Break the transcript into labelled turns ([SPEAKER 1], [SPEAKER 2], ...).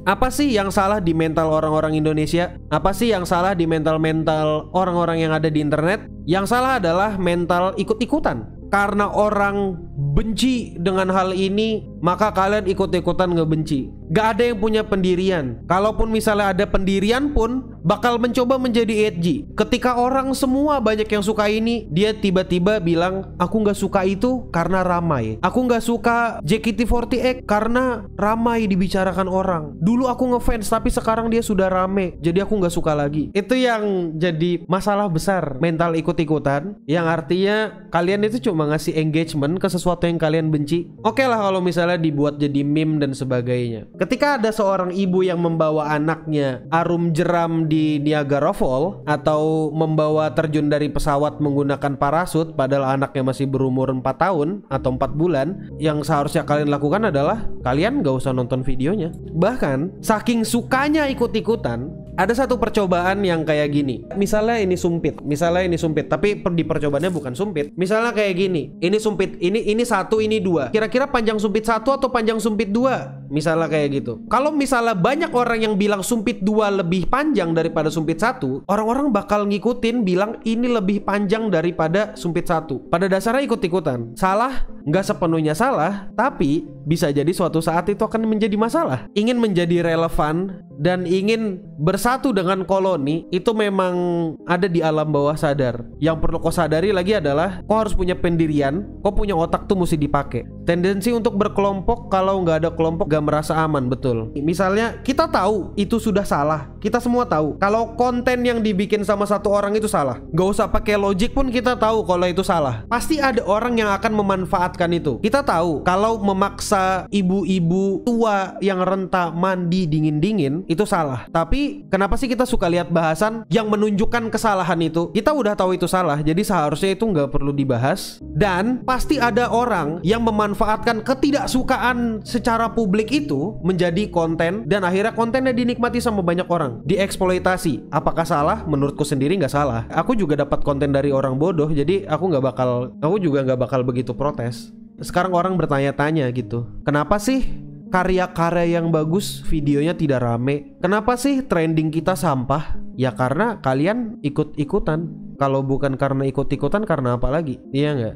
[SPEAKER 1] Apa sih yang salah di mental orang-orang Indonesia? Apa sih yang salah di mental-mental orang-orang yang ada di internet? Yang salah adalah mental ikut-ikutan. Karena orang benci dengan hal ini, maka kalian ikut-ikutan ngebenci. Gak ada yang punya pendirian. Kalaupun misalnya ada pendirian pun, bakal mencoba menjadi edgy. Ketika orang semua banyak yang suka ini, dia tiba-tiba bilang, aku gak suka itu karena ramai. Aku gak suka JKT48 karena ramai dibicarakan orang. Dulu aku ngefans, tapi sekarang dia sudah rame, jadi aku gak suka lagi. Itu yang jadi masalah besar mental ikut-ikutan, yang artinya kalian itu cuma ngasih engagement ke sesuatu yang kalian benci. Oke lah kalau misalnya dibuat jadi meme dan sebagainya. Ketika ada seorang ibu yang membawa anaknya arum jeram di Niagara Falls, atau membawa terjun dari pesawat menggunakan parasut padahal anaknya masih berumur 4 tahun atau 4 bulan, yang seharusnya kalian lakukan adalah kalian gak usah nonton videonya. Bahkan saking sukanya ikut-ikutan, ada satu percobaan yang kayak gini. Misalnya ini sumpit, tapi di percobaannya bukan sumpit. Misalnya kayak gini, ini sumpit, ini satu, ini dua. Kira-kira panjang sumpit satu atau panjang sumpit dua? Misalnya kayak gitu. Kalau misalnya banyak orang yang bilang sumpit dua lebih panjang daripada sumpit satu, orang-orang bakal ngikutin bilang ini lebih panjang daripada sumpit satu. Pada dasarnya ikut-ikutan. Salah? Nggak sepenuhnya salah, tapi bisa jadi suatu saat itu akan menjadi masalah. Ingin menjadi relevan dan ingin bersatu dengan koloni, itu memang ada di alam bawah sadar. Yang perlu kau sadari lagi adalah kau harus punya pendirian, kau punya otak tuh mesti dipakai. Tendensi untuk berkelompok, kalau nggak ada kelompok gak merasa aman, betul. Misalnya kita tahu itu sudah salah, kita semua tahu kalau konten yang dibikin sama satu orang itu salah. Gak usah pakai logik pun kita tahu kalau itu salah. Pasti ada orang yang akan memanfaatkan itu. Kita tahu kalau memaksa ibu-ibu tua yang renta mandi dingin-dingin itu salah. Tapi kenapa sih kita suka lihat bahasan yang menunjukkan kesalahan itu? Kita udah tahu itu salah, jadi seharusnya itu nggak perlu dibahas. Dan pasti ada orang yang memanfaatkan ketidaksukaan secara publik itu menjadi konten, dan akhirnya kontennya dinikmati sama banyak orang, dieksploitasi. Apakah salah? Menurutku sendiri nggak salah. Aku juga dapat konten dari orang bodoh, jadi aku juga nggak bakal begitu protes. Sekarang orang bertanya-tanya gitu, kenapa sih karya-karya yang bagus videonya tidak rame? Kenapa sih trending kita sampah? Ya karena kalian ikut-ikutan. Kalau bukan karena ikut-ikutan, karena apa lagi? Iya nggak?